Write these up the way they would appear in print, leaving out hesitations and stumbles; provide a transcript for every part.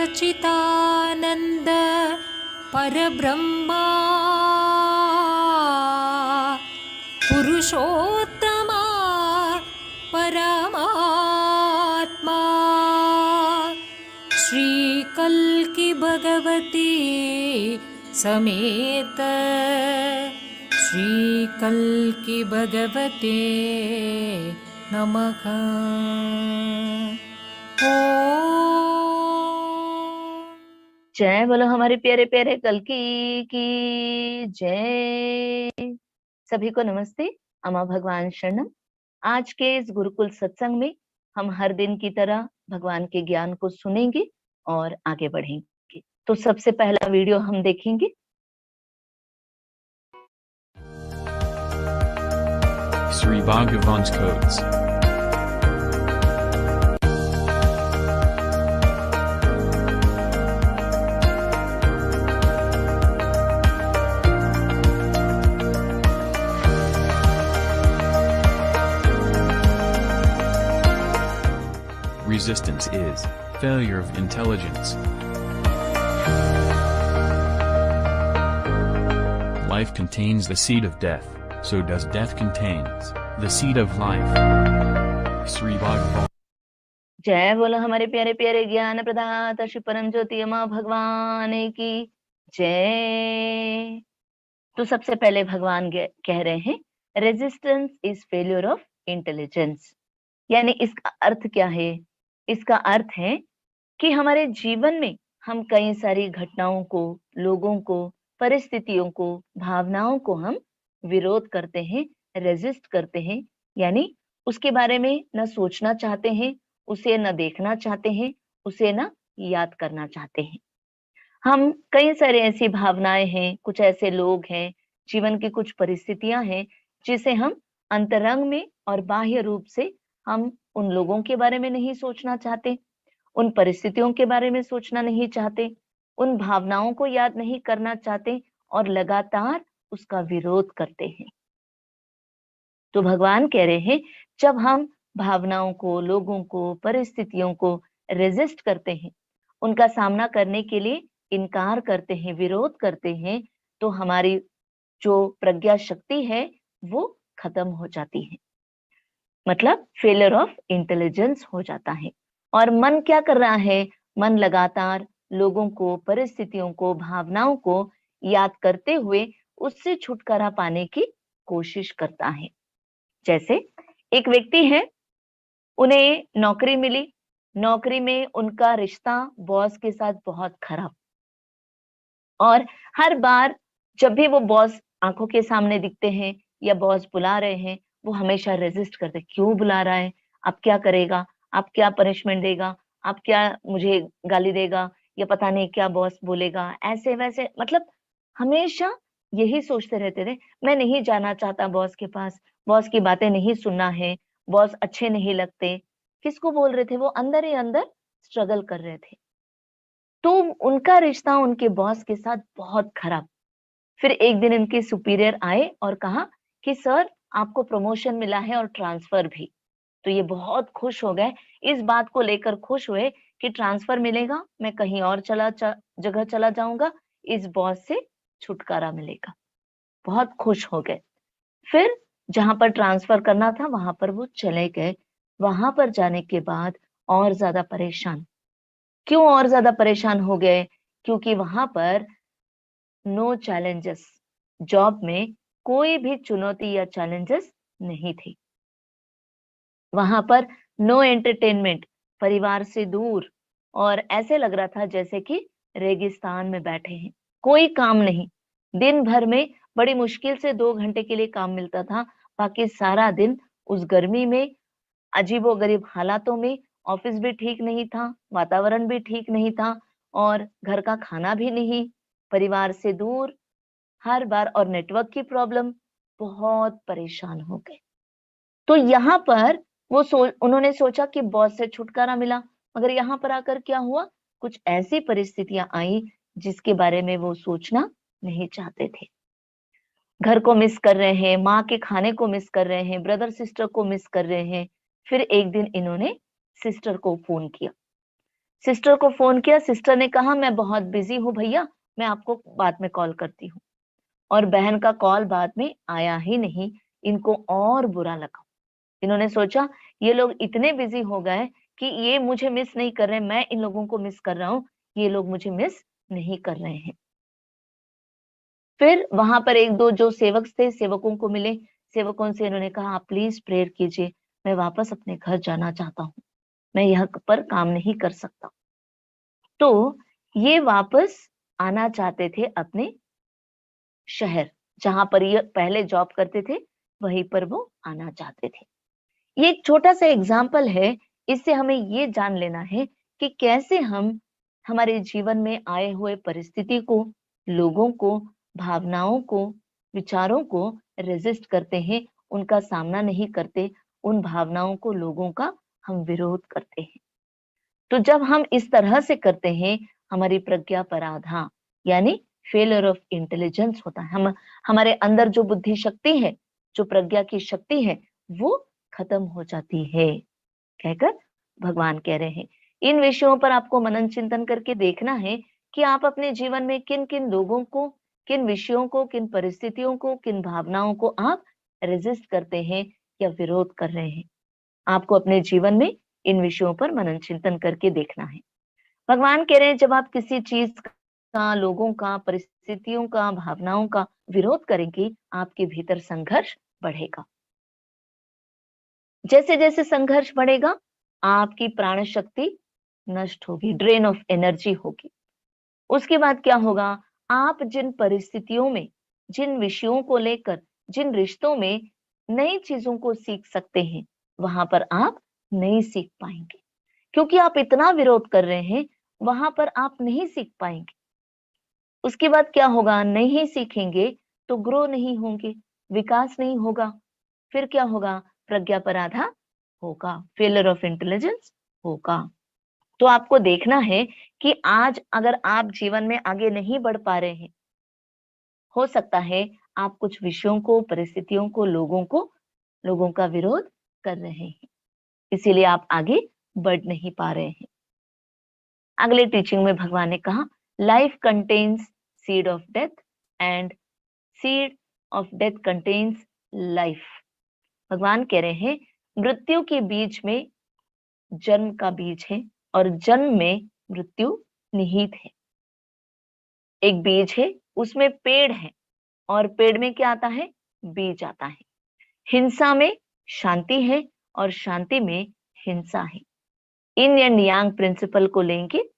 सच्चिदानन्द परब्रह्मा पुरुषोत्तमा परमात्मा श्रीकल्की भगवती समेत श्रीकल्की भगवते नमः। जय बोलो हमारे प्यारे प्यारे कल्की की जय। सभी को नमस्ते, अमा भगवान शरणम। आज के इस गुरुकुल सत्संग में हम हर दिन की तरह भगवान के ज्ञान को सुनेंगे और आगे बढ़ेंगे। तो सबसे पहला वीडियो हम देखेंगे। Sri Bhagavan's Codes. Resistance is failure of intelligence. Life contains the seed of death, so does death contains the seed of life. Sri Bhagavan. जय बोलो हमारे प्यारे प्यारे ज्ञान प्रदाता श्री परम ज्योति अमा भगवान की जय। तो सबसे पहले भगवान कह रहे हैं resistance is failure of intelligence. यानी इसका अर्थ क्या है? इसका अर्थ है कि हमारे जीवन में हम कई सारी घटनाओं को, लोगों को, परिस्थितियों को, भावनाओं को हम विरोध करते हैं, रेजिस्ट करते हैं। यानी उसके बारे में न सोचना चाहते हैं, उसे न देखना चाहते हैं, उसे न याद करना चाहते हैं। हम कई सारे ऐसी भावनाएं हैं, कुछ ऐसे लोग हैं, जीवन की कुछ परिस्थितियां हैं जिसे हम अंतरंग में और बाह्य रूप से हम उन लोगों के बारे में नहीं सोचना चाहते, उन परिस्थितियों के बारे में सोचना नहीं चाहते, उन भावनाओं को याद नहीं करना चाहते और लगातार उसका विरोध करते हैं। तो भगवान कह रहे हैं जब हम भावनाओं को, लोगों को, परिस्थितियों को रेजिस्ट करते हैं, उनका सामना करने के लिए इनकार करते हैं, विरोध करते हैं, तो हमारी जो प्रज्ञा शक्ति है वो खत्म हो जाती है। मतलब फेलियर ऑफ इंटेलिजेंस हो जाता है। और मन क्या कर रहा है? मन लगातार लोगों को, परिस्थितियों को, भावनाओं को याद करते हुए उससे छुटकारा पाने की कोशिश करता है। जैसे एक व्यक्ति है, उन्हें नौकरी मिली, नौकरी में उनका रिश्ता बॉस के साथ बहुत खराब, और हर बार जब भी वो बॉस आंखों के सामने दिखते हैं या बॉस बुला रहे हैं, वो हमेशा रेजिस्ट करते, क्यों बुला रहा है, अब क्या करेगा, अब क्या पनिशमेंट देगा, अब क्या मुझे गाली देगा, या पता नहीं क्या बॉस बोलेगा, ऐसे वैसे। मतलब हमेशा यही सोचते रहते थे, मैं नहीं जाना चाहता बॉस के पास, बॉस की बातें नहीं सुनना है, बॉस अच्छे नहीं लगते। किसको बोल रहे थे? वो अंदर ही अंदर स्ट्रगल कर रहे थे। तो उनका रिश्ता उनके बॉस के साथ बहुत खराब। फिर एक दिन इनके सुपीरियर आए और कहा कि सर आपको प्रमोशन मिला है और ट्रांसफर भी। तो ये बहुत खुश हो गए, इस बात को लेकर खुश हुए कि ट्रांसफर मिलेगा, मैं कहीं और जगह चला जाऊंगा, इस बॉस से छुटकारा मिलेगा। बहुत खुश हो गए। फिर जहां पर ट्रांसफर करना था वहां पर वो चले गए। वहां पर जाने के बाद और ज्यादा परेशान। क्यों और ज्यादा परेशान हो गए? क्योंकि वहां पर नो चैलेंजेस, जॉब में कोई भी चुनौती या चैलेंजेस नहीं थी। वहां पर नो एंटरटेनमेंट, परिवार से दूर, और ऐसे लग रहा था जैसे कि रेगिस्तान में बैठे हैं, कोई काम नहीं। दिन भर में बड़ी मुश्किल से 2 घंटे के लिए काम मिलता था, बाकी सारा दिन उस गर्मी में, अजीबोगरीब हालातों में। ऑफिस भी ठीक नहीं था, वातावरण भी ठीक नहीं था, और घर का खाना भी नहीं, परिवार से दूर हर बार, और नेटवर्क की प्रॉब्लम। बहुत परेशान हो गए। तो यहाँ पर उन्होंने सोचा कि बॉस से छुटकारा मिला, मगर यहाँ पर आकर क्या हुआ? कुछ ऐसी परिस्थितियां आई जिसके बारे में वो सोचना नहीं चाहते थे। घर को मिस कर रहे हैं, माँ के खाने को मिस कर रहे हैं, ब्रदर सिस्टर को मिस कर रहे हैं। फिर एक दिन इन्होंने सिस्टर को फोन किया। सिस्टर को फोन किया, सिस्टर ने कहा मैं बहुत बिजी हूँ भैया, मैं आपको बाद में कॉल करती हूँ। और बहन का कॉल बाद में आया ही नहीं। इनको और बुरा लगा। इन्होंने सोचा ये लोग इतने बिजी हो गए कि ये मुझे मिस नहीं कर रहे, मैं इन लोगों को मिस कर रहा हूँ, ये लोग मुझे मिस नहीं कर रहे हैं। फिर वहां पर एक दो जो सेवक थे, सेवकों को मिले। सेवकों से इन्होंने कहा आप प्लीज प्रेयर कीजिए, मैं वापस अपने घर जाना चाहता हूँ, मैं यहाँ पर काम नहीं कर सकता। तो ये वापस आना चाहते थे अपने शहर, जहां पर ये पहले जॉब करते थे, वहीं पर वो आना चाहते थे। ये एक छोटा सा एग्जाम्पल है। इससे हमें ये जान लेना है कि कैसे हम हमारे जीवन में आए हुए परिस्थिति को, लोगों को, भावनाओं को, विचारों को रेजिस्ट करते हैं, उनका सामना नहीं करते, उन भावनाओं को, लोगों का हम विरोध करते हैं। तो जब हम इस तरह से करते हैं, हमारी प्रज्ञा पराधा यानी फेलियर ऑफ इंटेलिजेंस होता है। हम हमारे अंदर जो बुद्धि शक्ति है, जो प्रज्ञा की शक्ति है, वो खत्म हो जाती है, कहकर भगवान कह रहे हैं। इन विषयों पर आपको मनन चिंतन करके देखना है कि आप अपने जीवन में किन किन लोगों को, किन विषयों को, किन परिस्थितियों को, किन भावनाओं को आप रेजिस्ट करते हैं या विरोध कर रहे हैं। आपको अपने जीवन में इन विषयों पर मनन चिंतन करके देखना है। भगवान कह रहे हैं जब आप किसी चीज का, लोगों का, परिस्थितियों का, भावनाओं का विरोध करेंगे, आपके भीतर संघर्ष बढ़ेगा। जैसे जैसे संघर्ष बढ़ेगा, आपकी प्राण शक्ति नष्ट होगी, ड्रेन ऑफ एनर्जी होगी। उसके बाद क्या होगा, आप जिन परिस्थितियों में, जिन विषयों को लेकर, जिन रिश्तों में नई चीजों को सीख सकते हैं, वहां पर आप नहीं सीख पाएंगे, क्योंकि आप इतना विरोध कर रहे हैं, वहां पर आप नहीं सीख पाएंगे। उसके बाद क्या होगा, नहीं सीखेंगे तो ग्रो नहीं होंगे, विकास नहीं होगा। फिर क्या होगा, प्रज्ञा पराधा होगा, फेलियर ऑफ इंटेलिजेंस होगा। तो आपको देखना है कि आज अगर आप जीवन में आगे नहीं बढ़ पा रहे हैं, हो सकता है आप कुछ विषयों को, परिस्थितियों को, लोगों का विरोध कर रहे हैं, इसीलिए आप आगे बढ़ नहीं पा रहे हैं। अगले टीचिंग में भगवान ने कहा, life contains seed of death and seed of death contains life. भगवान कह रहे हैं मृत्यु के बीज में जन्म का बीज है और जन्म में मृत्यु निहित है। एक बीज है, उसमें पेड़ है, और पेड़ में क्या आता है, बीज आता है। हिंसा में शांति है और शांति में हिंसा है। इन एंड यांग प्रिंसिपल को लेंगे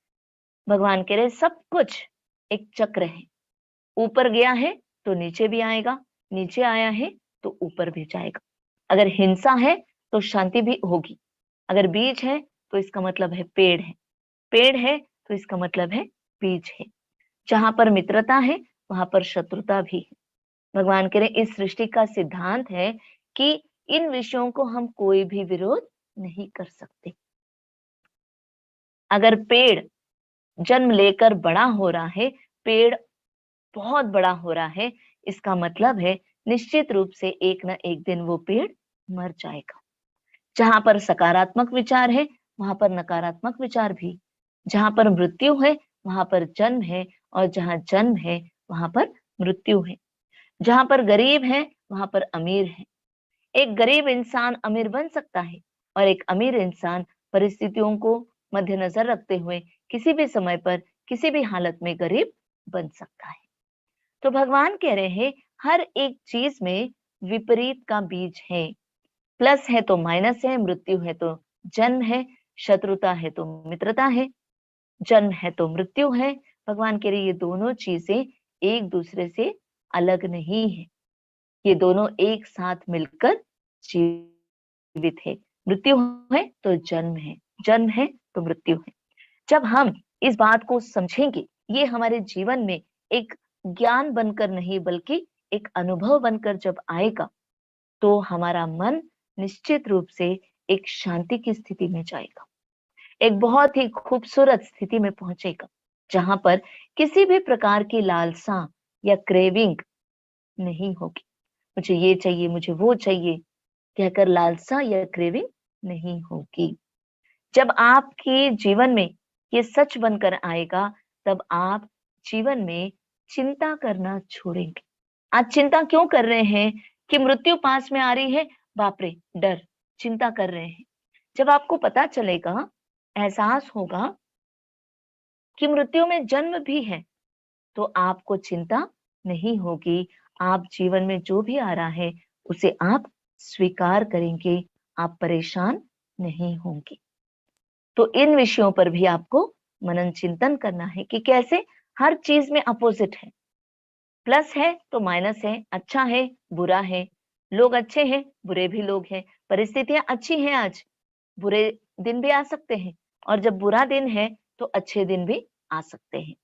भगवान कह रहे सब कुछ एक चक्र है, ऊपर गया है तो नीचे भी आएगा, नीचे आया है तो ऊपर भी जाएगा। अगर हिंसा है तो शांति भी होगी, अगर बीज है तो इसका मतलब है पेड़ है, पेड़ है तो इसका मतलब है बीज है। जहां पर मित्रता है वहां पर शत्रुता भी है। भगवान कह रहे इस सृष्टि का सिद्धांत है कि इन विषयों को हम कोई भी विरोध नहीं कर सकते। अगर पेड़ जन्म लेकर बड़ा हो रहा है, पेड़ बहुत बड़ा हो रहा है, इसका मतलब है निश्चित रूप से एक ना एक दिन वो पेड़ मर जाएगा। जहां पर सकारात्मक विचार है वहां पर नकारात्मक विचार भी, जहां पर मृत्यु है वहां पर जन्म है, और जहां जन्म है वहां पर मृत्यु है। जहां पर गरीब है वहां पर अमीर है। एक गरीब इंसान अमीर बन सकता है और एक अमीर इंसान परिस्थितियों को मद्देनजर रखते हुए किसी भी समय पर, किसी भी हालत में गरीब बन सकता है। तो भगवान कह रहे हैं हर एक चीज में विपरीत का बीज है, प्लस है तो माइनस है, मृत्यु है तो जन्म है, शत्रुता है तो मित्रता है, जन्म है तो मृत्यु है। भगवान कह रहे ये दोनों चीजें एक दूसरे से अलग नहीं है, ये दोनों एक साथ मिलकर जीवित है। मृत्यु है तो जन्म है, जन्म है तो मृत्यु है। जब हम इस बात को समझेंगे, ये हमारे जीवन में एक ज्ञान बनकर नहीं बल्कि एक अनुभव बनकर जब आएगा, तो हमारा मन निश्चित रूप से एक शांति की स्थिति में जाएगा, एक बहुत ही खूबसूरत स्थिति में पहुंचेगा, जहां पर किसी भी प्रकार की लालसा या क्रेविंग नहीं होगी। मुझे ये चाहिए, मुझे वो चाहिए कहकर लालसा या क्रेविंग नहीं होगी। जब आपके जीवन में ये सच बनकर आएगा, तब आप जीवन में चिंता करना छोड़ेंगे। आज चिंता क्यों कर रहे हैं कि मृत्यु पास में आ रही है, बाप रे डर, चिंता कर रहे हैं। जब आपको पता चलेगा, एहसास होगा कि मृत्यु में जन्म भी है, तो आपको चिंता नहीं होगी। आप जीवन में जो भी आ रहा है उसे आप स्वीकार करेंगे, आप परेशान नहीं होंगे। तो इन विषयों पर भी आपको मनन चिंतन करना है कि कैसे हर चीज में अपोजिट है, प्लस है तो माइनस है, अच्छा है बुरा है, लोग अच्छे हैं बुरे भी लोग हैं, परिस्थितियां अच्छी हैं, आज बुरे दिन भी आ सकते हैं, और जब बुरा दिन है तो अच्छे दिन भी आ सकते हैं।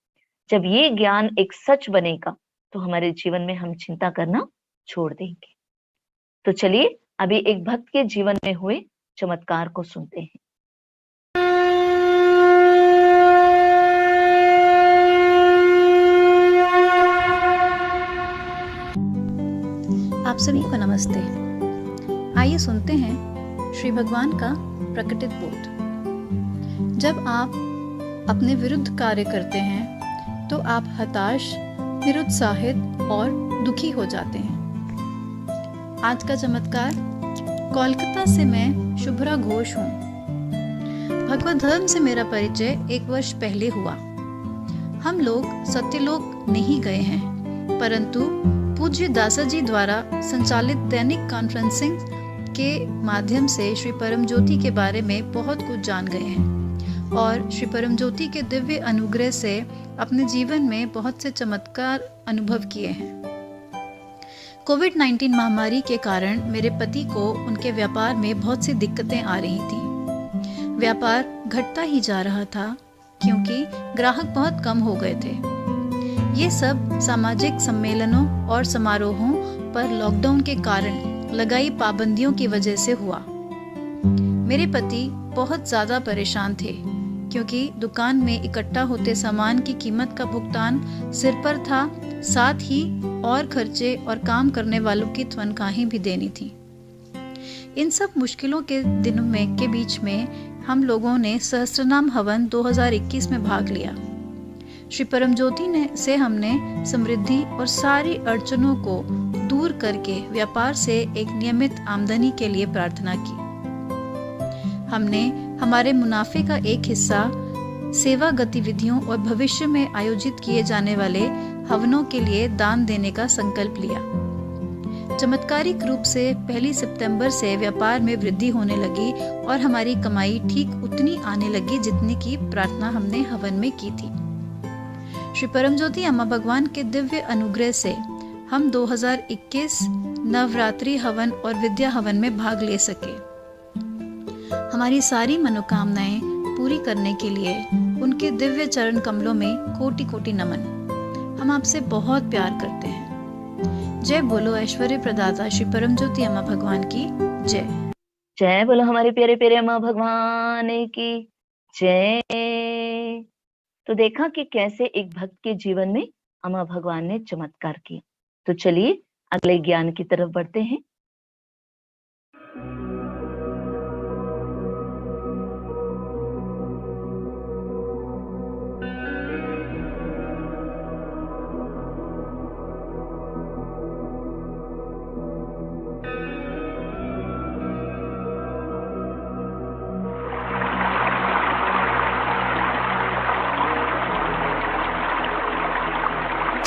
जब ये ज्ञान एक सच बनेगा तो हमारे जीवन में हम चिंता करना छोड़ देंगे। तो चलिए अभी एक भक्त के जीवन में हुए चमत्कार को सुनते हैं। आप सभी को नमस्ते। आइए सुनते हैं श्री भगवान का प्रकटित बोध। जब आप अपने विरुद्ध कार्य करते हैं तो आप हताश, निरुत्साहित और दुखी हो जाते हैं। आज का चमत्कार। कोलकाता से मैं शुभ्रा घोष हूँ। भगवत धर्म से मेरा परिचय 1 वर्ष पहले हुआ। हम लोग सत्यलोक नहीं गए हैं, परंतु पूज्य दासाजी द्वारा संचालित दैनिक कॉन्फ्रेंसिंग के माध्यम से श्री परम ज्योति के बारे में बहुत कुछ जान गए हैं और श्री परम ज्योति के दिव्य अनुग्रह से अपने जीवन में बहुत से चमत्कार अनुभव किए हैं। कोविड-19 महामारी के कारण मेरे पति को उनके व्यापार में बहुत सी दिक्कतें आ रही थी। व्यापार घटता ही जा रहा था क्योंकि ग्राहक बहुत कम हो गए थे। ये सब सामाजिक सम्मेलनों और समारोहों पर लॉकडाउन के कारण लगाई पाबंदियों की वजह से हुआ। मेरे पति बहुत ज्यादा परेशान थे क्योंकि दुकान में इकट्ठा होते सामान की कीमत का भुगतान सिर पर था, साथ ही और खर्चे और काम करने वालों की तनख्वाहें भी देनी थी। इन सब मुश्किलों के दिनों में के बीच में हम लोगों ने सहस्त्रनाम हवन 2021 में भाग लिया। श्री परम ज्योति से हमने समृद्धि और सारी अड़चनों को दूर करके व्यापार से एक नियमित आमदनी के लिए प्रार्थना की। हमने हमारे मुनाफे का एक हिस्सा सेवा गतिविधियों और भविष्य में आयोजित किए जाने वाले हवनों के लिए दान देने का संकल्प लिया। चमत्कारिक रूप से 1 सितंबर से व्यापार में वृद्धि होने लगी और हमारी कमाई ठीक उतनी आने लगी जितनी की प्रार्थना हमने हवन में की थी। श्री परमज्योति अम्मा भगवान के दिव्य अनुग्रह से हम 2021 नवरात्रि हवन और विद्या हवन में भाग ले सके। हमारी सारी मनोकामनाएं पूरी करने के लिए उनके दिव्य चरण कमलों में कोटि कोटि नमन। हम आपसे बहुत प्यार करते हैं। जय बोलो ऐश्वर्य प्रदाता श्री परमज्योति अम्मा भगवान की जय। जय बोलो हमारे प्यारे प्यारे अम्मा भगवान की जय। तो देखा कि कैसे एक भक्त के जीवन में अम्मा भगवान ने चमत्कार किया। तो चलिए अगले ज्ञान की तरफ बढ़ते हैं।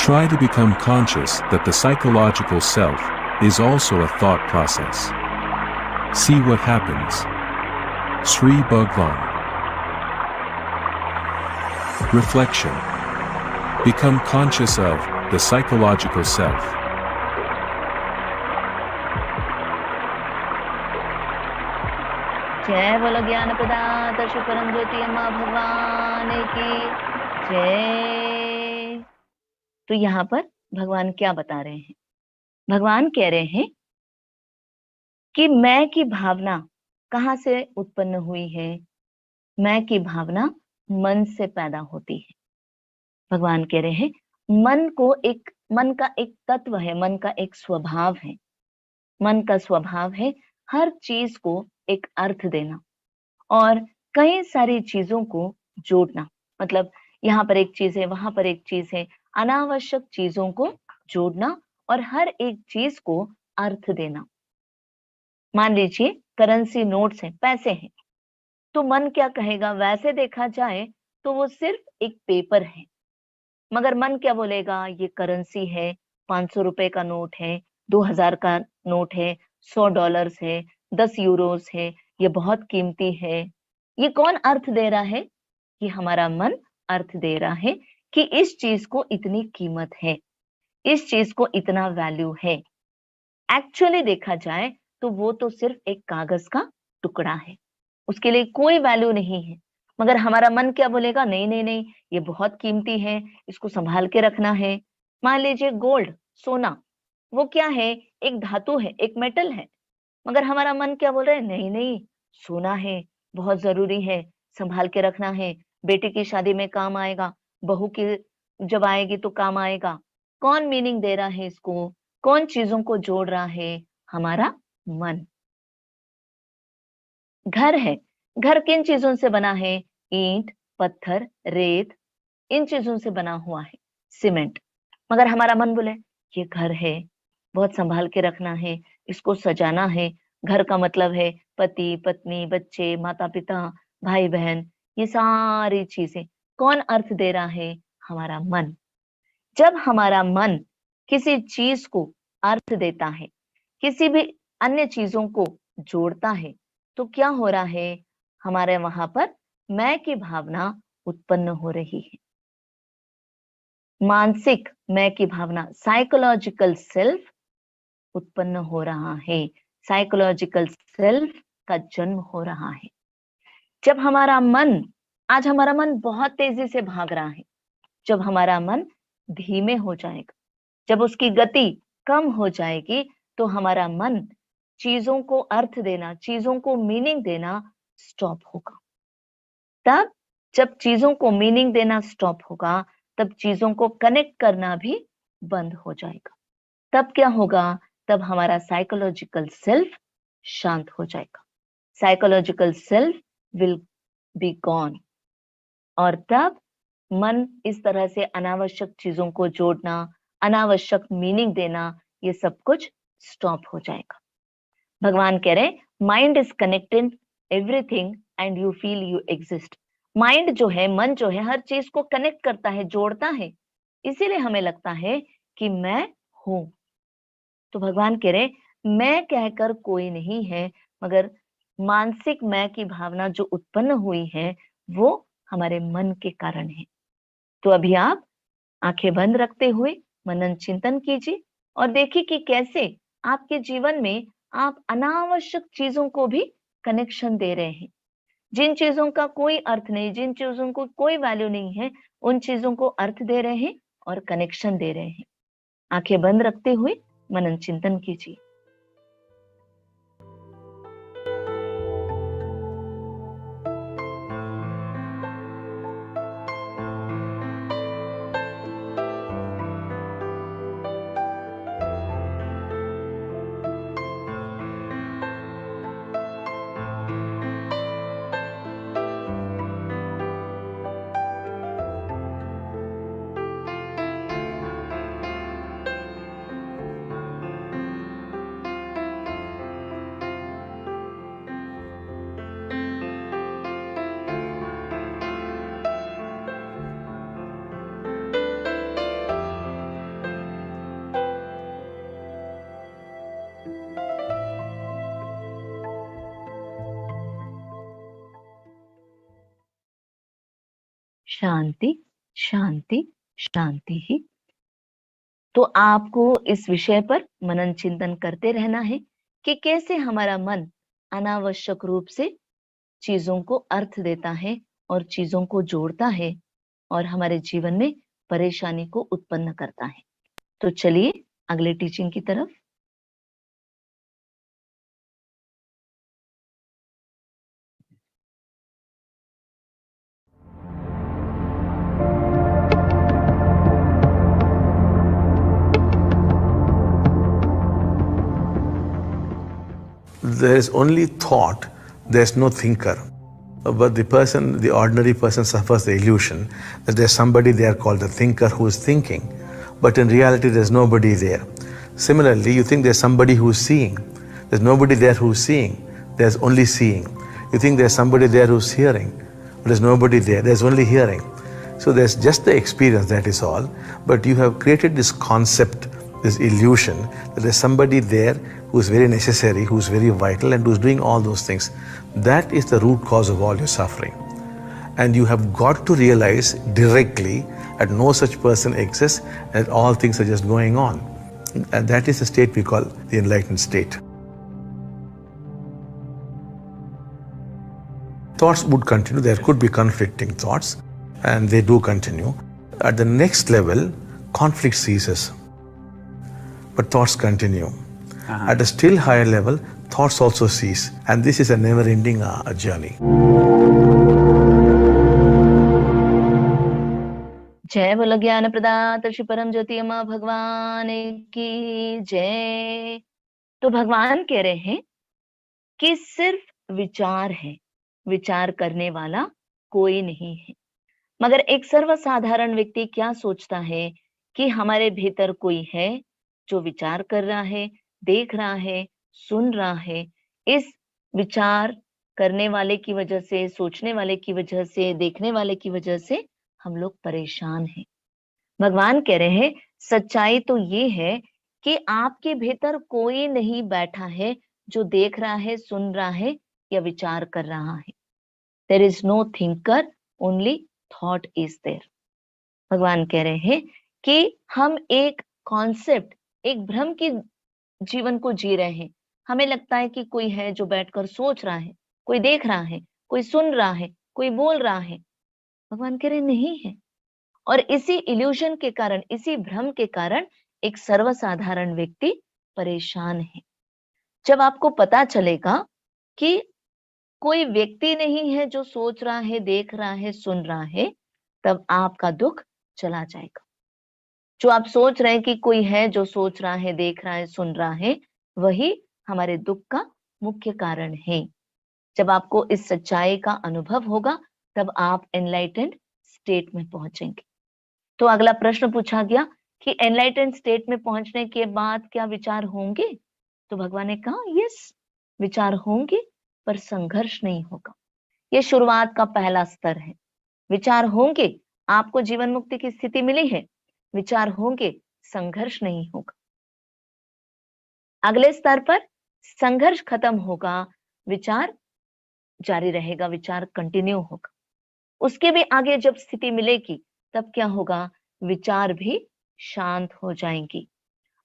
Try to become conscious that the psychological self is also a thought process. See what happens. Sri Bhagwan. Reflection. Become conscious of the psychological self. जय बोलो ज्ञान प्रदाता श्री परम ज्योति अम्मा भगवान की जय। तो यहाँ पर भगवान क्या बता रहे हैं? भगवान कह रहे हैं कि मैं की भावना कहाँ से उत्पन्न हुई है? मैं की भावना मन से पैदा होती है। भगवान कह रहे हैं मन का एक तत्व है, मन का एक स्वभाव है। मन का स्वभाव है हर चीज को एक अर्थ देना और कई सारी चीजों को जोड़ना। मतलब यहाँ पर एक चीज है, वहां पर एक चीज है, अनावश्यक चीजों को जोड़ना और हर एक चीज को अर्थ देना। मान लीजिए करेंसी नोट्स हैं, पैसे हैं, तो मन क्या कहेगा? वैसे देखा जाए तो वो सिर्फ एक पेपर है, मगर मन क्या बोलेगा? ये करेंसी है, 500 रुपए का नोट है, 2000 का नोट है, $100 है, 10 यूरोस है, ये बहुत कीमती है। ये कौन अर्थ दे रहा है? ये हमारा मन अर्थ दे रहा है कि इस चीज को इतनी कीमत है, इस चीज को इतना वैल्यू है। एक्चुअली देखा जाए तो वो तो सिर्फ एक कागज का टुकड़ा है, उसके लिए कोई वैल्यू नहीं है, मगर हमारा मन क्या बोलेगा? नहीं नहीं नहीं, ये बहुत कीमती है, इसको संभाल के रखना है। मान लीजिए गोल्ड, सोना, वो क्या है? एक धातु है, एक मेटल है, मगर हमारा मन क्या बोल रहा है? नहीं नहीं, सोना है, बहुत जरूरी है, संभाल के रखना है, बेटे की शादी में काम आएगा, बहू की जब आएगी तो काम आएगा। कौन मीनिंग दे रहा है इसको? कौन चीजों को जोड़ रहा है? हमारा मन। घर है, घर किन चीजों से बना है? ईंट, पत्थर, रेत, इन चीजों से बना हुआ है, सीमेंट। मगर हमारा मन बोले ये घर है, बहुत संभाल के रखना है, इसको सजाना है। घर का मतलब है पति, पत्नी, बच्चे, माता पिता, भाई बहन, ये सारी चीजें। कौन अर्थ दे रहा है? हमारा मन। जब हमारा मन किसी चीज को अर्थ देता है, किसी भी अन्य चीजों को जोड़ता है, तो क्या हो रहा है? हमारे वहां पर मैं की भावना उत्पन्न हो रही है। मानसिक मैं की भावना, साइकोलॉजिकल सेल्फ उत्पन्न हो रहा है, साइकोलॉजिकल सेल्फ का जन्म हो रहा है। जब हमारा मन, आज हमारा मन बहुत तेजी से भाग रहा है, जब हमारा मन धीमे हो जाएगा, जब उसकी गति कम हो जाएगी, तो हमारा मन चीजों को अर्थ देना, चीजों को मीनिंग देना स्टॉप होगा। तब जब चीजों को मीनिंग देना स्टॉप होगा, तब चीजों को कनेक्ट करना भी बंद हो जाएगा। तब क्या होगा? तब हमारा साइकोलॉजिकल सेल्फ शांत हो जाएगा, psychological self will be gone. और तब मन इस तरह से अनावश्यक चीजों को जोड़ना, अनावश्यक मीनिंग देना, ये सब कुछ स्टॉप हो जाएगा। भगवान कह रहे mind is connected everything and you feel you exist. Mind जो है, मन जो है, हर चीज को कनेक्ट करता है, जोड़ता है, इसीलिए हमें लगता है कि मैं हूं। तो भगवान कह रहे मैं कहकर कोई नहीं है, मगर मानसिक मैं की भावना जो उत्पन्न हुई है वो हमारे मन के कारण है। तो अभी आप आंखें बंद रखते हुए मनन चिंतन कीजिए और देखिए कि कैसे आपके जीवन में आप अनावश्यक चीजों को भी कनेक्शन दे रहे हैं। जिन चीजों का कोई अर्थ नहीं, जिन चीजों को कोई वैल्यू नहीं है, उन चीजों को अर्थ दे रहे हैं और कनेक्शन दे रहे हैं। आंखें बंद रखते हुए मनन चिंतन कीजिए। शांति शांति शांति ही। तो आपको इस विषय पर मनन चिंतन करते रहना है कि कैसे हमारा मन अनावश्यक रूप से चीजों को अर्थ देता है और चीजों को जोड़ता है और हमारे जीवन में परेशानी को उत्पन्न करता है। तो चलिए अगले टीचिंग की तरफ। There is only thought, there is no thinker. But the ordinary person suffers the illusion that there's somebody there called the thinker who is thinking, but in reality there's nobody there. Similarly, you think there's somebody who's seeing. There's nobody there who's seeing. There's only seeing. You think there's somebody there who's hearing, but there's nobody there. There's only hearing. So there's just the experience, that is all. But you have created this concept, this illusion, that there's somebody there who's very necessary, who's very vital, and who's doing all those things. That is the root cause of all your suffering. And you have got to realize directly that no such person exists, and all things are just going on. And that is the state we call the enlightened state. Thoughts would continue. There could be conflicting thoughts, and they do continue. At the next level, conflict ceases, but thoughts continue. At a still higher level, thoughts also cease, and this is a never-ending journey. जय बोलो ज्ञान प्रदाता श्री परम ज्योति अम्मा भगवान की जय। तो भगवान कह रहे हैं कि सिर्फ विचार है, विचार करने वाला कोई नहीं है। मगर एक सर्वसाधारण व्यक्ति क्या सोचता है कि हमारे भीतर कोई है जो विचार कर रहा है, देख रहा है, सुन रहा है। इस विचार करने वाले की वजह से, सोचने वाले की वजह से, देखने वाले की वजह से हम लोग परेशान हैं। भगवान कह रहे हैं सच्चाई तो ये है कि आपके भीतर कोई नहीं बैठा है जो देख रहा है, सुन रहा है या विचार कर रहा है। There is no thinker, only thought is there. भगवान कह रहे हैं कि हम एक कॉन्सेप्ट, एक भ्रम की जीवन को जी रहे हैं। हमें लगता है कि कोई है जो बैठकर सोच रहा है, कोई देख रहा है, कोई सुन रहा है, कोई बोल रहा है। भगवान कह रहे नहीं है। और इसी इल्यूजन के कारण, इसी भ्रम के कारण एक सर्वसाधारण व्यक्ति परेशान है। जब आपको पता चलेगा कि कोई व्यक्ति नहीं है जो सोच रहा है, देख रहा है, सुन रहा है, तब आपका दुख चला जाएगा। जो आप सोच रहे हैं कि कोई है जो सोच रहा है, देख रहा है, सुन रहा है, वही हमारे दुख का मुख्य कारण है। जब आपको इस सच्चाई का अनुभव होगा तब आप एनलाइटेंड स्टेट में पहुंचेंगे। तो अगला प्रश्न पूछा गया कि एनलाइटेंड स्टेट में पहुंचने के बाद क्या विचार होंगे? तो भगवान ने कहा यस, विचार होंगे, पर संघर्ष नहीं होगा। ये शुरुआत का पहला स्तर है। विचार होंगे, आपको जीवन मुक्ति की स्थिति मिली है, विचार होंगे, संघर्ष नहीं होगा। अगले स्तर पर संघर्ष खत्म होगा, विचार जारी रहेगा, विचार कंटिन्यू होगा। उसके भी आगे जब स्थिति मिलेगी तब क्या होगा? विचार भी शांत हो जाएंगी।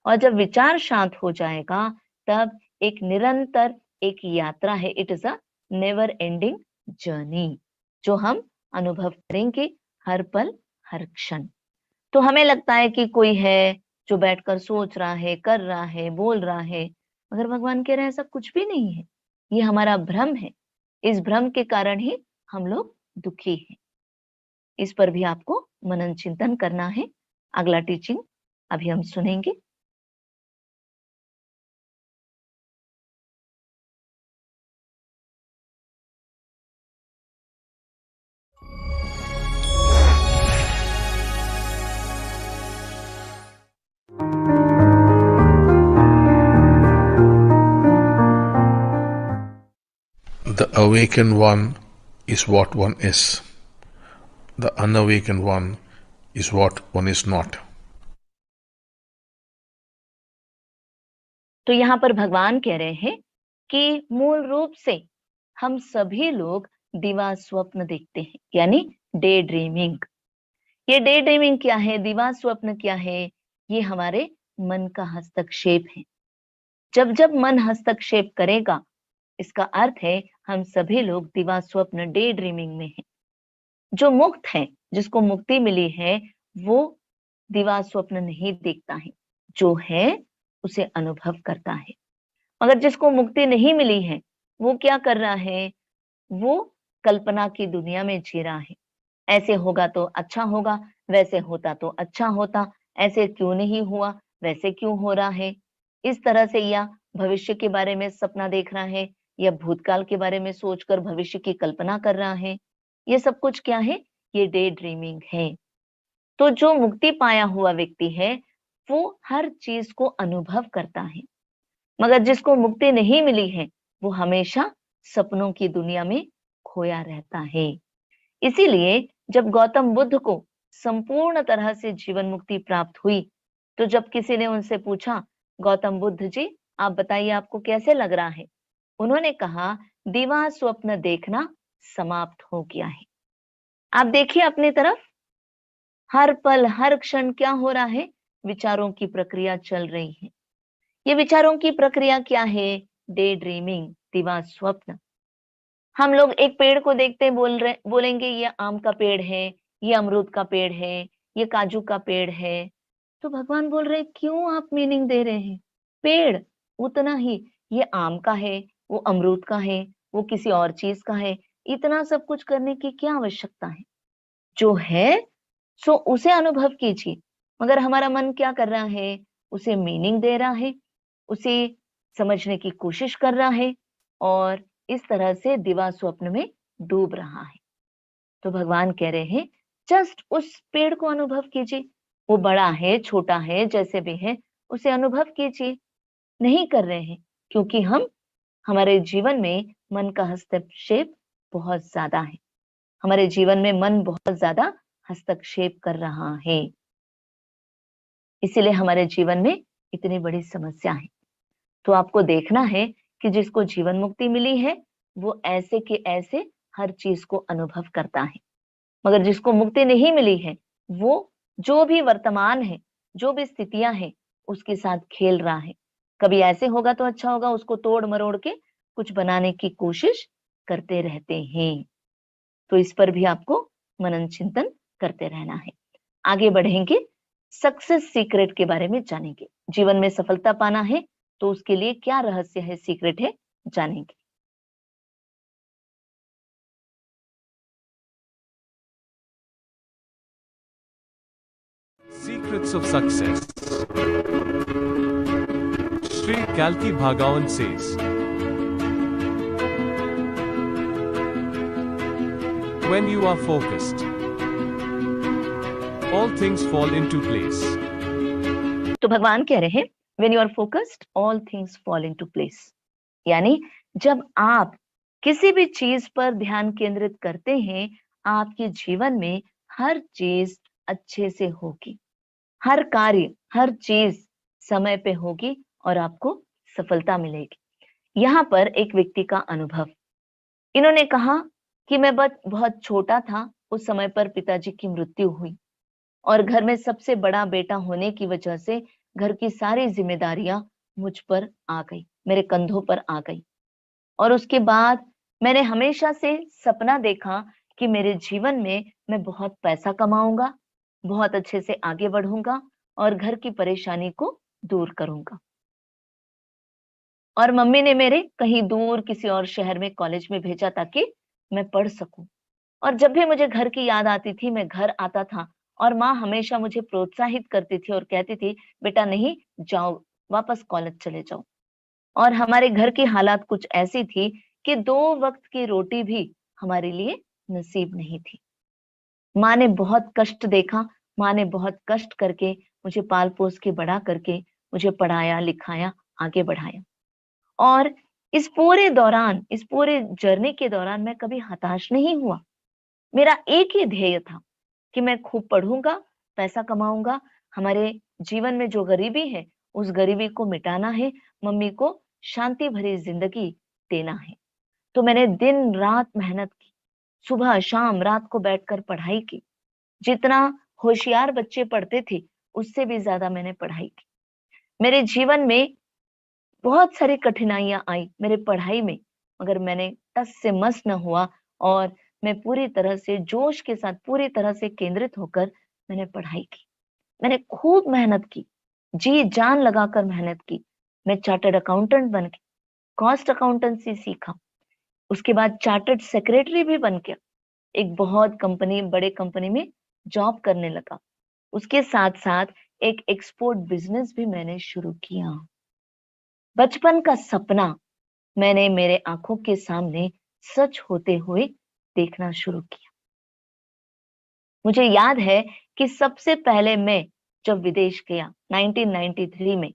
और जब विचार शांत हो जाएगा तब एक निरंतर एक यात्रा है, it is a never ending journey, जो हम अनुभव करेंगे हर पल, हर क्षण। तो हमें लगता है कि कोई है जो बैठकर सोच रहा है, कर रहा है, बोल रहा है, मगर भगवान कह रहे हैं ऐसा कुछ भी नहीं है। ये हमारा भ्रम है। इस भ्रम के कारण ही हम लोग दुखी हैं। इस पर भी आपको मनन चिंतन करना है। अगला टीचिंग अभी हम सुनेंगे। The awakened one is what one is. The unawakened one is what one is not. तो यहाँ पर भगवान कह रहे हैं कि मूल रूप से हम सभी लोग दिवा स्वप्न देखते हैं, यानी डे ड्रीमिंग। ये डे ड्रीमिंग क्या है, दिवा स्वप्न क्या है? ये हमारे मन का हस्तक्षेप है। जब जब मन हस्तक्षेप करेगा, इसका अर्थ है हम सभी लोग दिवा स्वप्न, डे ड्रीमिंग में हैं। जो मुक्त है, जिसको मुक्ति मिली है, वो दिवा स्वप्न नहीं देखता है, जो है उसे अनुभव करता है। मगर जिसको मुक्ति नहीं मिली है, वो क्या कर रहा है? वो कल्पना की दुनिया में जी रहा है। ऐसे होगा तो अच्छा होगा, वैसे होता तो अच्छा होता, ऐसे क्यों नहीं हुआ, वैसे क्यों हो रहा है। इस तरह से या भविष्य के बारे में सपना देख रहा है या भूतकाल के बारे में सोचकर भविष्य की कल्पना कर रहा है। ये सब कुछ क्या है? ये डे ड्रीमिंग है। तो जो मुक्ति पाया हुआ व्यक्ति है वो हर चीज को अनुभव करता है, मगर जिसको मुक्ति नहीं मिली है वो हमेशा सपनों की दुनिया में खोया रहता है। इसीलिए जब गौतम बुद्ध को संपूर्ण तरह से जीवन मुक्ति प्राप्त हुई, तो जब किसी ने उनसे पूछा, गौतम बुद्ध जी आप बताइए आपको कैसे लग रहा है? उन्होंने कहा, दिवा स्वप्न देखना समाप्त हो गया है। आप देखिए अपनी तरफ, हर पल हर क्षण क्या हो रहा है? विचारों की प्रक्रिया चल रही है। ये विचारों की प्रक्रिया क्या है? डे ड्रीमिंग, दिवा स्वप्न। हम लोग एक पेड़ को देखते बोलेंगे ये आम का पेड़ है, ये अमरूद का पेड़ है, ये काजू का पेड़ है। तो भगवान बोल रहे क्यों आप मीनिंग दे रहे हैं? पेड़ उतना ही, ये आम का है, वो अमरूद का है, वो किसी और चीज का है, इतना सब कुछ करने की क्या आवश्यकता है? जो है सो उसे अनुभव कीजिए। मगर हमारा मन क्या कर रहा है? उसे मीनिंग दे रहा है, उसे समझने की कोशिश कर रहा है और इस तरह से दिवा स्वप्न में डूब रहा है। तो भगवान कह रहे हैं जस्ट उस पेड़ को अनुभव कीजिए, वो बड़ा है छोटा है जैसे भी है उसे अनुभव कीजिए। नहीं कर रहे हैं क्योंकि हमारे जीवन में मन का हस्तक्षेप बहुत ज्यादा है। हमारे जीवन में मन बहुत ज्यादा हस्तक्षेप कर रहा है, इसीलिए हमारे जीवन में इतनी बड़ी समस्या है। तो आपको देखना है कि जिसको जीवन मुक्ति मिली है वो ऐसे के ऐसे हर चीज को अनुभव करता है, मगर जिसको मुक्ति नहीं मिली है वो जो भी वर्तमान है, जो भी स्थितियां हैं उसके साथ खेल रहा है। कभी ऐसे होगा तो अच्छा होगा, उसको तोड़ मरोड़ के कुछ बनाने की कोशिश करते रहते हैं। तो इस पर भी आपको मनन चिंतन करते रहना है। आगे बढ़ेंगे, सक्सेस सीक्रेट के बारे में जानेंगे। जीवन में सफलता पाना है तो उसके लिए क्या रहस्य है, सीक्रेट है, जानेंगे। Secrets of Success. Sri Kalki Bhagavan says, when you are focused, all things fall into place. तो भगवान कह रहे हैं when you are focused all things fall into place, यानी जब आप किसी भी चीज पर ध्यान केंद्रित करते हैं आपके जीवन में हर चीज अच्छे से होगी, हर कार्य हर चीज समय पे होगी और आपको सफलता मिलेगी। यहाँ पर एक व्यक्ति का अनुभव, इन्होंने कहा कि मैं बहुत छोटा था उस समय पर पिताजी की मृत्यु हुई और घर में सबसे बड़ा बेटा होने की वजह से घर की सारी जिम्मेदारियां मुझ पर आ गई, मेरे कंधों पर आ गई। और उसके बाद मैंने हमेशा से सपना देखा कि मेरे जीवन में मैं बहुत पैसा कमाऊंगा, बहुत अच्छे से आगे बढ़ूंगा और घर की परेशानी को दूर करूंगा। और मम्मी ने मेरे कहीं दूर किसी और शहर में कॉलेज में भेजा ताकि मैं पढ़ सकूं। और जब भी मुझे घर की याद आती थी मैं घर आता था और माँ हमेशा मुझे प्रोत्साहित करती थी और कहती थी बेटा नहीं जाओ, वापस कॉलेज चले जाओ। और हमारे घर की हालात कुछ ऐसी थी कि 2 वक्त की रोटी भी हमारे लिए नसीब नहीं थी। माँ ने बहुत कष्ट देखा, माँ ने बहुत कष्ट करके मुझे पाल पोस के बड़ा करके मुझे पढ़ाया लिखाया आगे बढ़ाया। और इस पूरे दौरान, इस पूरे जर्नी के दौरान मैं कभी हताश नहीं हुआ। मेरा एक ही ध्येय था कि मैं खूब पढ़ूंगा, पैसा कमाऊंगा, हमारे जीवन में जो गरीबी है उस गरीबी को मिटाना है, मम्मी को शांति भरी जिंदगी देना है। तो मैंने दिन रात मेहनत की, सुबह शाम रात को बैठकर पढ़ाई की। जितना होशियार बच्चे पढ़ते थे उससे भी ज्यादा मैंने पढ़ाई की। मेरे जीवन में बहुत सारी कठिनाइयां आई मेरे पढ़ाई में, मगर मैंने टस से मस न हुआ और मैं पूरी तरह से जोश के साथ पूरी तरह से केंद्रित होकर मैंने पढ़ाई की। मैंने खूब मेहनत की, जी जान लगाकर मेहनत की। मैं चार्टर्ड अकाउंटेंट बन गई, कॉस्ट अकाउंटेंसी सीखा, उसके बाद चार्टर्ड सेक्रेटरी भी बन गया, एक बहुत बड़े कंपनी में जॉब करने लगा। उसके साथ साथ एक एक्सपोर्ट बिजनेस भी मैंने शुरू किया। बचपन का सपना मैंने मेरे आंखों के सामने सच होते हुए देखना शुरू किया। मुझे याद है कि सबसे पहले मैं जब विदेश गया 1993 में,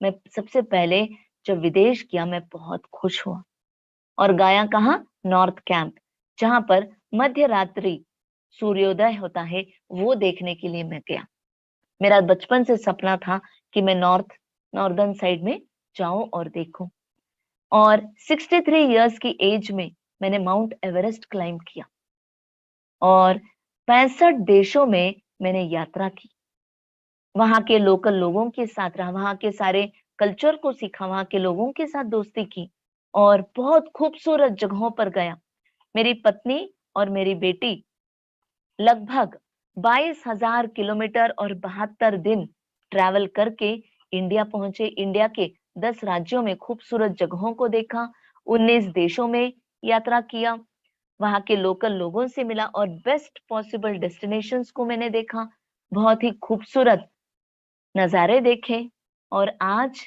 मैं सबसे पहले जब विदेश गया मैं बहुत खुश हुआ और गया कहाँ? नॉर्थ कैंप, जहां पर मध्य रात्रि सूर्योदय होता है, वो देखने के लिए मैं गया। मेरा बचपन से सपना था कि मैं नॉर्दर्न साइड में जाऊं और देखूं। और 63 इयर्स की एज में मैंने माउंट एवरेस्ट क्लाइंब किया और 65 देशों में मैंने यात्रा की। वहां के लोकल लोगों के साथ रहा, वहां के सारे कल्चर को सीखा, वहां के लोगों के साथ दोस्ती की और बहुत खूबसूरत जगहों पर गया। मेरी पत्नी और मेरी बेटी लगभग 22,000 किलोमीटर और 72 दिन ट्रैवल करके इंडिया पहुंचे। इंडिया के 10 राज्यों में खूबसूरत जगहों को देखा, 19 देशों में यात्रा किया, वहां के लोकल लोगों से मिला और बेस्ट पॉसिबल डेस्टिनेशंस को मैंने देखा, बहुत ही खूबसूरत नजारे देखे। और आज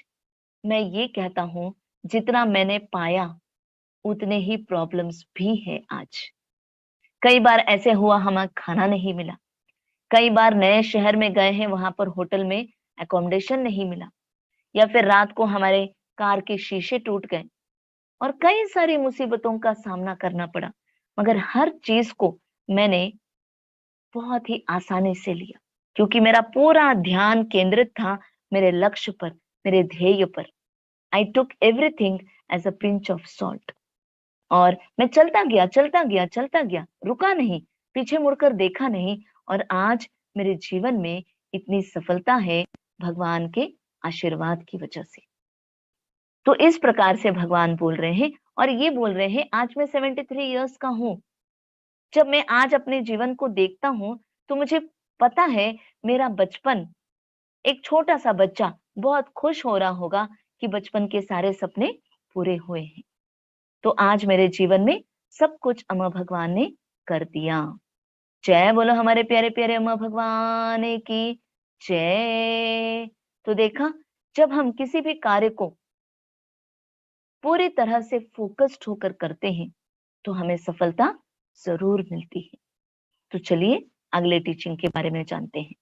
मैं ये कहता हूं, जितना मैंने पाया उतने ही प्रॉब्लम्स भी है आज। कई बार ऐसे हुआ हमें खाना नहीं मिला, कई बार नए शहर में गए हैं, वहां पर होटल में एकोमोडेशन नहीं मिला, या फिर रात को हमारे कार के शीशे टूट गए और कई सारी मुसीबतों का सामना करना पड़ा। मगर हर चीज को मैंने बहुत ही आसानी से लिया, क्योंकि मेरा पूरा ध्यान केंद्रित था मेरे लक्ष्य पर, मेरे ध्येय पर। I took everything as a pinch of salt. और मैं चलता गया, चलता गया, चलता गया, रुका नहीं, पीछे मुड़कर देखा नहीं। और आज मेरे जीवन में इतनी सफलता है भगवान के आशीर्वाद की वजह से। तो इस प्रकार से भगवान बोल रहे हैं और ये बोल रहे हैं, आज मैं 73 इयर्स का हूं। जब मैं आज अपने जीवन को देखता हूं तो मुझे पता है मेरा बचपन, एक छोटा सा बच्चा बहुत खुश हो रहा होगा कि बचपन के सारे सपने पूरे हुए हैं। तो आज मेरे जीवन में सब कुछ अम्मा भगवान ने कर दिया। जय बोलो हमारे प्यारे प्यारे अम्मा भगवान की जय। तो देखा, जब हम किसी भी कार्य को पूरी तरह से फोकस्ड होकर करते हैं तो हमें सफलता जरूर मिलती है। तो चलिए अगले टीचिंग के बारे में जानते हैं।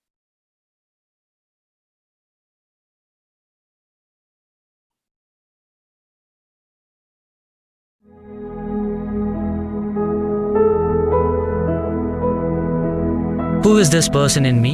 Who is this person in me?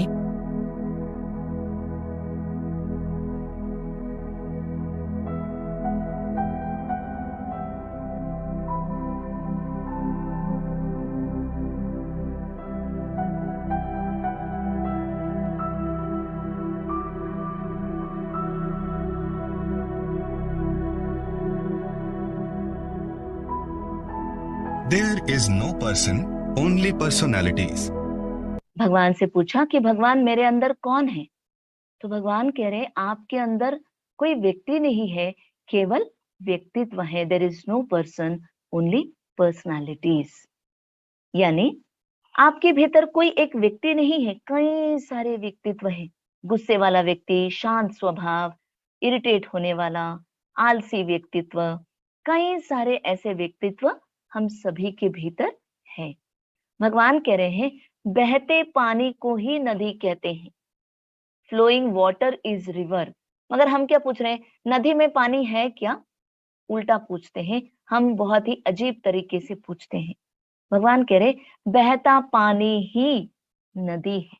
There is no person, only personalities. भगवान से पूछा कि भगवान मेरे अंदर कौन है? तो भगवान कह रहे आपके अंदर कोई व्यक्ति नहीं है, केवल व्यक्तित्व है। There is no person, only personalities. यानी आपके भीतर कोई एक व्यक्ति नहीं है, कई सारे व्यक्तित्व है। गुस्से वाला व्यक्ति, शांत स्वभाव, इरिटेट होने वाला, आलसी व्यक्तित्व, कई सारे ऐसे व्यक्तित्व हम सभी के भीतर है। भगवान कह रहे हैं बहते पानी को ही नदी कहते हैं, फ्लोइंग वाटर इज रिवर। मगर हम क्या पूछ रहे हैं, नदी में पानी है क्या? उल्टा पूछते हैं हम, बहुत ही अजीब तरीके से पूछते हैं। भगवान कह रहे बहता पानी ही नदी है।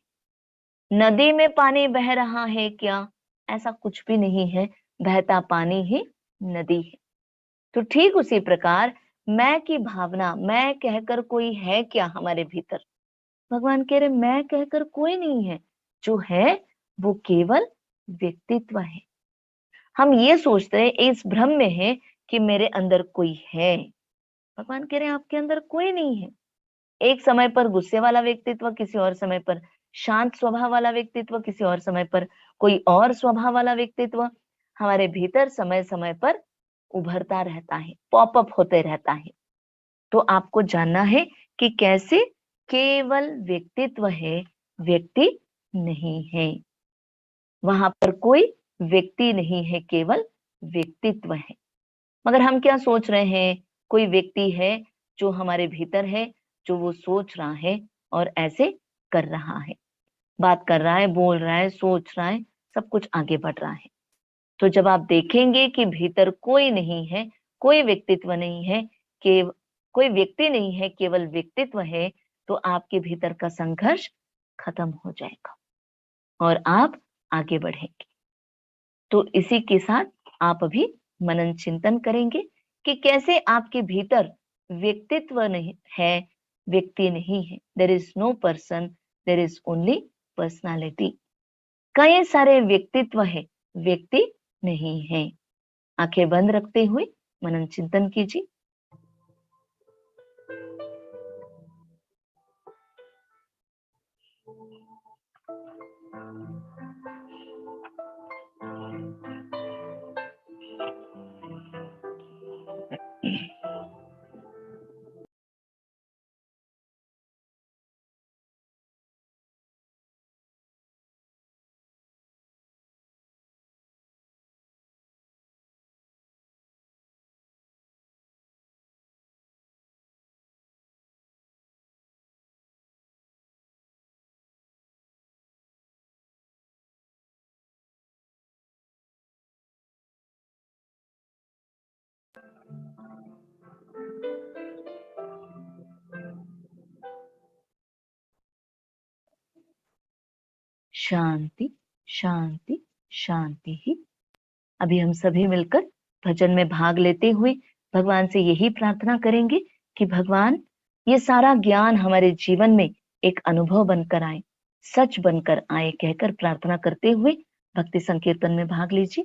नदी में पानी बह रहा है क्या? ऐसा कुछ भी नहीं है, बहता पानी ही नदी है। तो ठीक उसी प्रकार मैं की भावना, मैं कहकर कोई है क्या हमारे भीतर? भगवान कह रहे मैं कहकर कोई नहीं है, जो है वो केवल व्यक्तित्व है। हम ये सोचते हैं, इस भ्रम में है कि मेरे अंदर कोई है। भगवान कह रहे हैं आपके अंदर कोई नहीं है। एक समय पर गुस्से वाला व्यक्तित्व, किसी और समय पर शांत स्वभाव वाला व्यक्तित्व, किसी और समय पर कोई और स्वभाव वाला व्यक्तित्व हमारे भीतर समय समय पर उभरता रहता है, पॉपअप होते रहता है। तो आपको जानना है कि कैसे केवल व्यक्तित्व है, व्यक्ति नहीं है। वहां पर कोई व्यक्ति नहीं है, केवल व्यक्तित्व है। मगर हम क्या सोच रहे हैं, कोई व्यक्ति है जो हमारे भीतर है, जो वो सोच रहा है और ऐसे कर रहा है, बात कर रहा है, बोल रहा है, सोच रहा है, सब कुछ आगे बढ़ रहा है। तो जब आप देखेंगे कि भीतर कोई नहीं है, कोई व्यक्तित्व नहीं है, कि कोई व्यक्ति नहीं है, केवल व्यक्तित्व है, तो आपके भीतर का संघर्ष खत्म हो जाएगा और आप आगे बढ़ेंगे। तो इसी के साथ आप अभी मनन चिंतन करेंगे कि कैसे आपके भीतर व्यक्तित्व नहीं है, व्यक्ति नहीं है। There is no person, there is only personality. कई सारे व्यक्तित्व है, व्यक्ति नहीं है। आंखें बंद रखते हुए मनन चिंतन कीजिए। शांति शांति शांति ही। अभी हम सभी मिलकर भजन में भाग लेते हुए भगवान से यही प्रार्थना करेंगे कि भगवान, ये सारा ज्ञान हमारे जीवन में एक अनुभव बनकर आए, सच बनकर आए, कहकर प्रार्थना करते हुए भक्ति संकीर्तन में भाग लीजिए।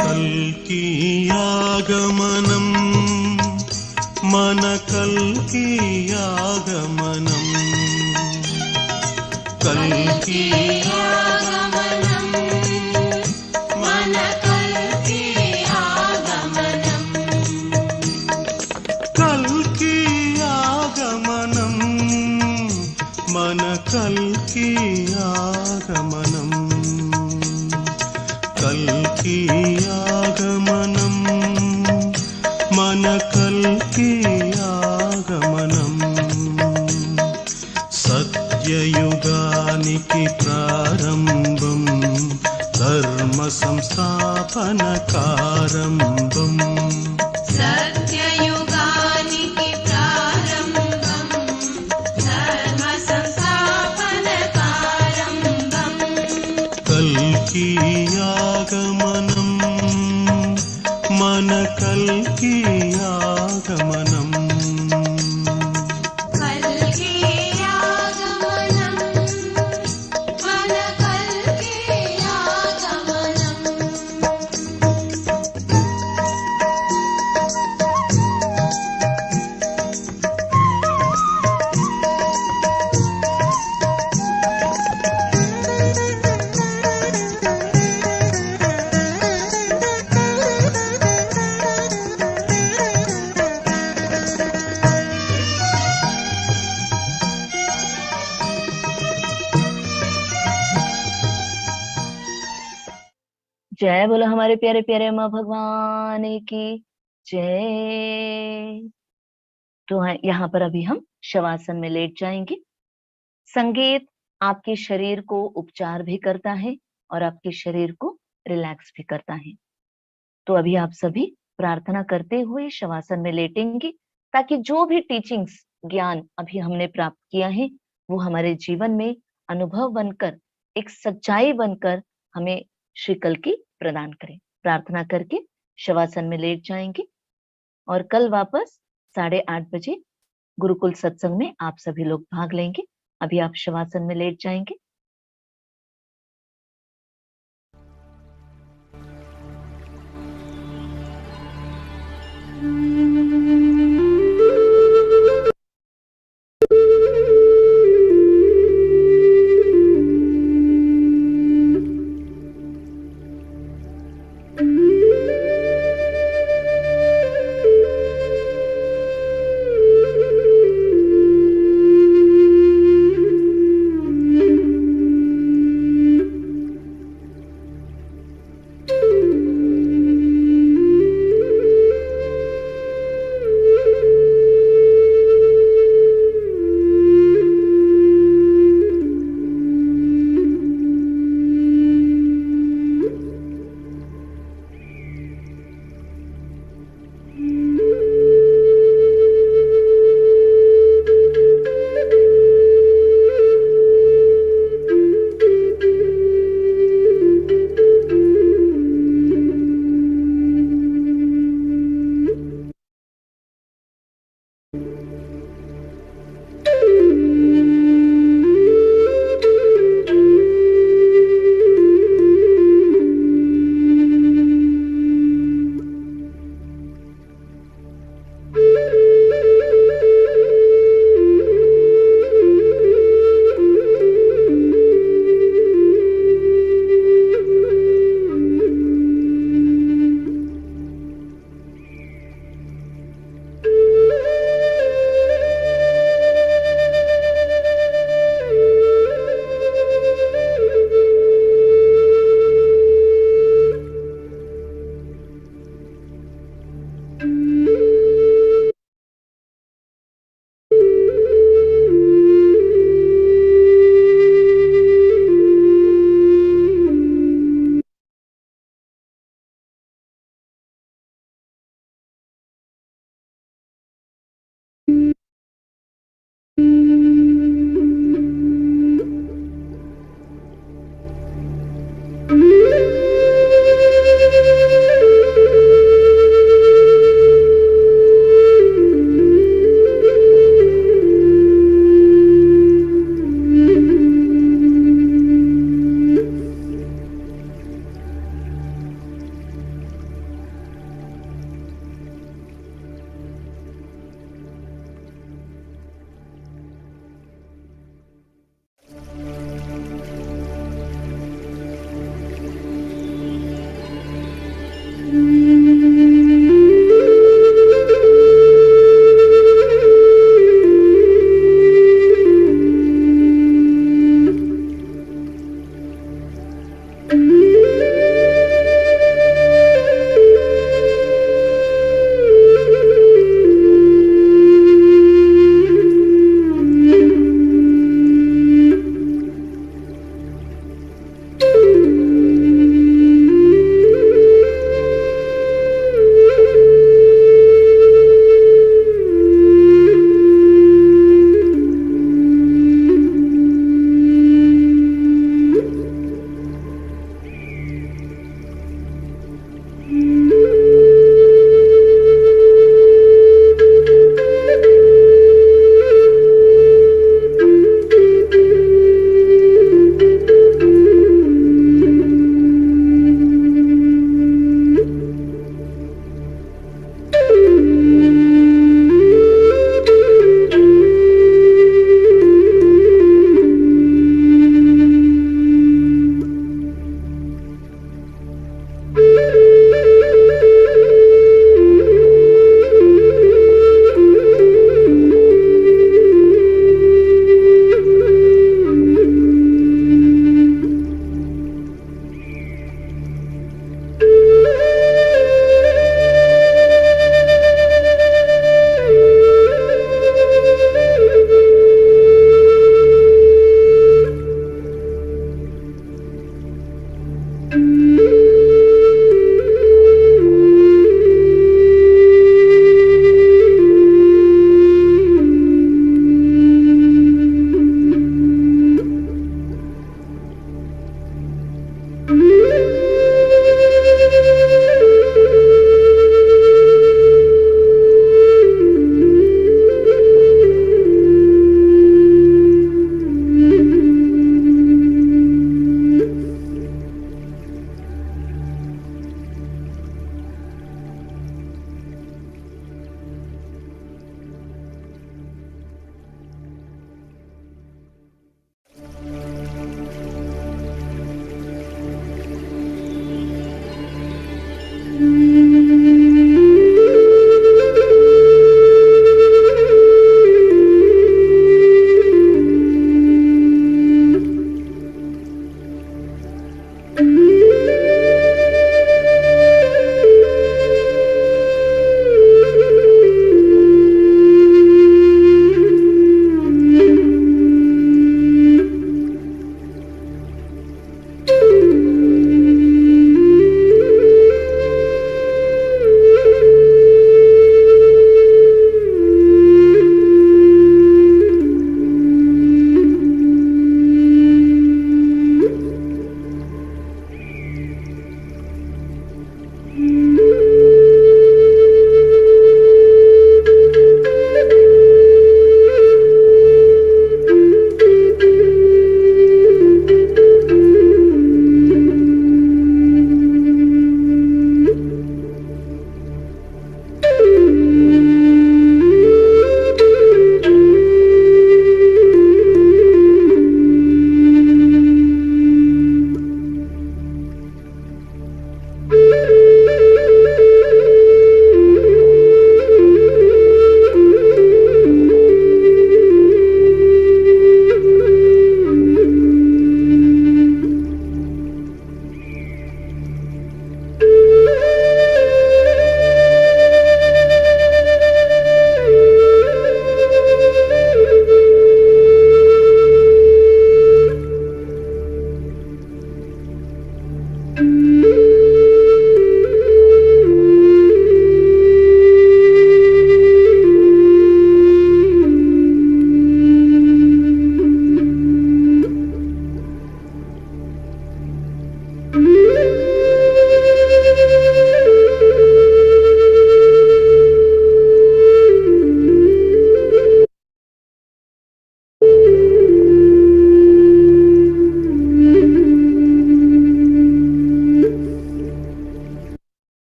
कल्की आगमनम मन कल्की आगमनम, कल्की आगमनम मन कल्की आगमनम, कल्की आगमनम मन कल्की आगमनम, कल्की आगमनम मन कल्की आगमनम, सत्ययुगानिकि प्रारम्भम् धर्म संस्थापनकारम्भम्, सत्ययुगानिकि प्रारम्भम् धर्म संस्थापनकारम्भम्, कल्की आगमनम् मन कल्की आगमनम्, कल्की आगमनम् मन कल्की आगमनम्। जय बोलो हमारे प्यारे प्यारे माँ भगवान की जय। तो यहाँ पर अभी हम शवासन में लेट जाएंगे। संगीत आपके शरीर को उपचार भी करता है और आपके शरीर को रिलैक्स भी करता है। तो अभी आप सभी प्रार्थना करते हुए शवासन में लेटेंगे, ताकि जो भी टीचिंग्स, ज्ञान अभी हमने प्राप्त किया है, वो हमारे जीवन में अनुभव बनकर, एक सच्चाई बनकर हमें श्री कल की प्रदान करें। प्रार्थना करके शवासन में लेट जाएंगे और कल वापस 8:30 बजे गुरुकुल सत्संग में आप सभी लोग भाग लेंगे। अभी आप शवासन में लेट जाएंगे।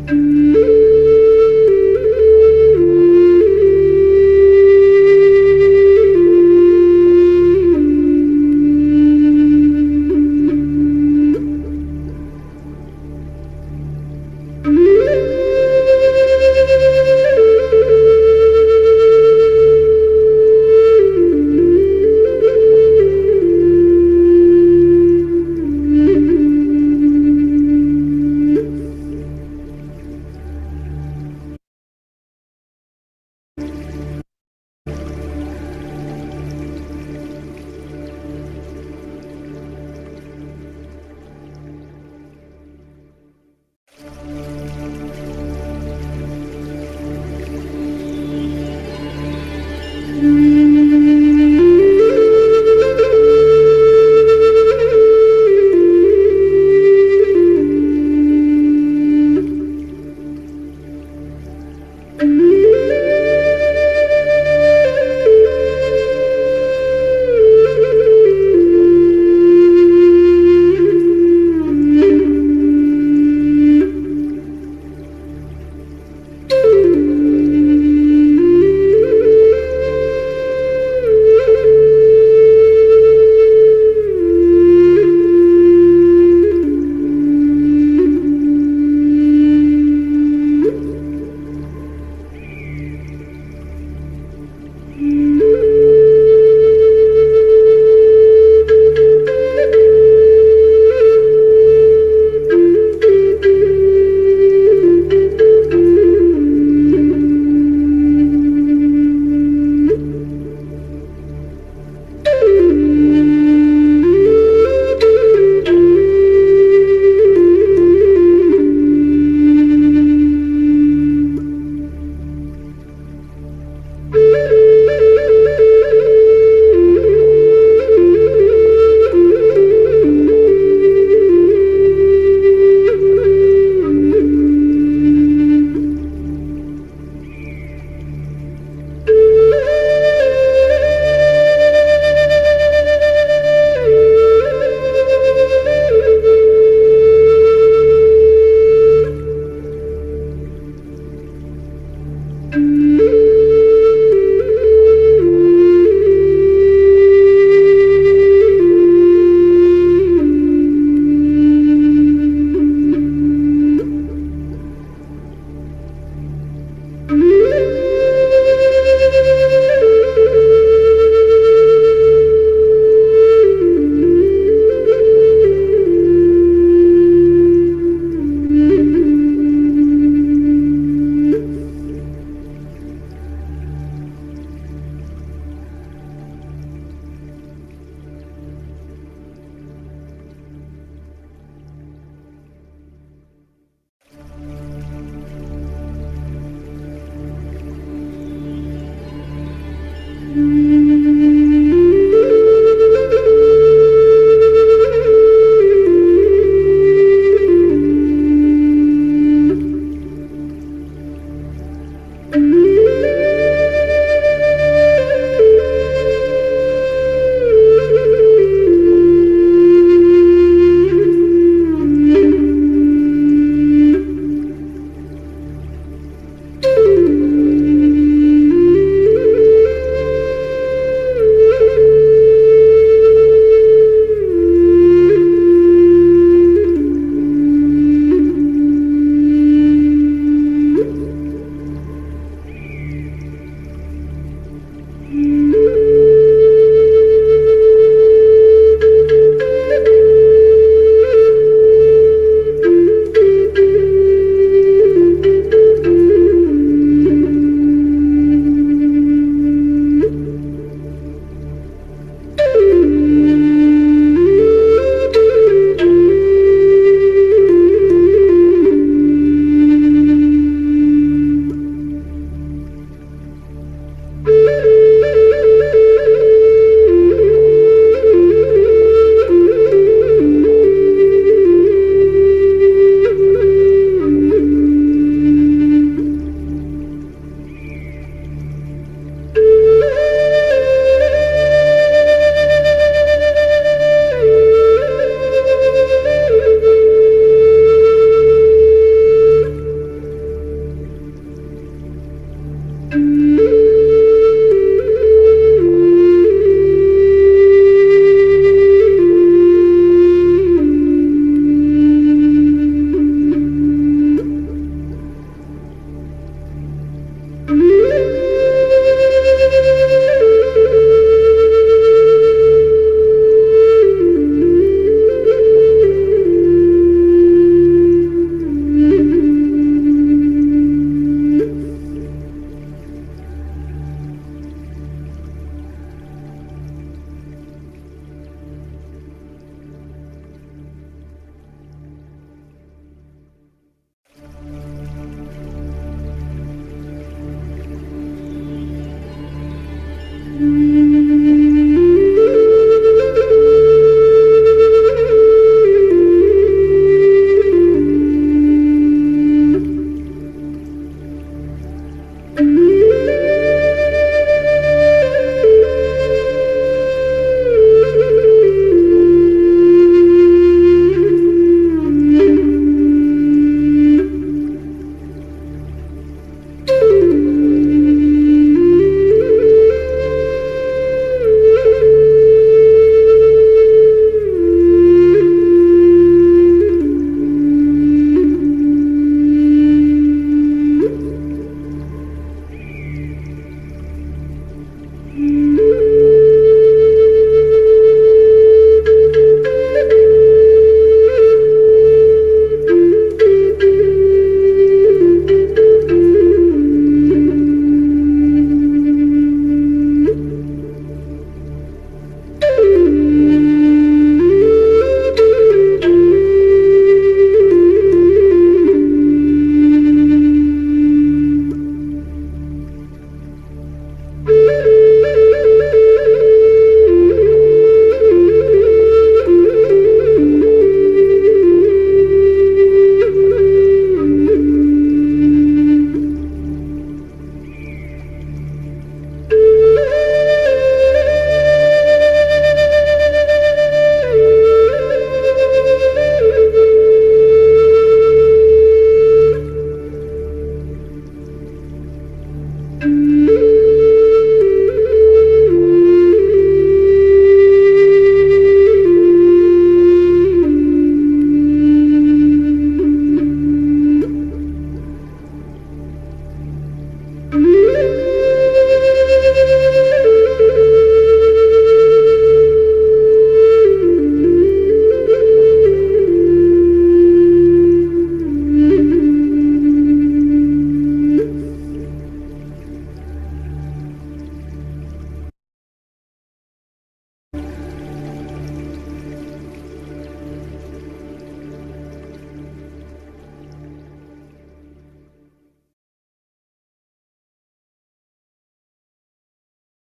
Thank you.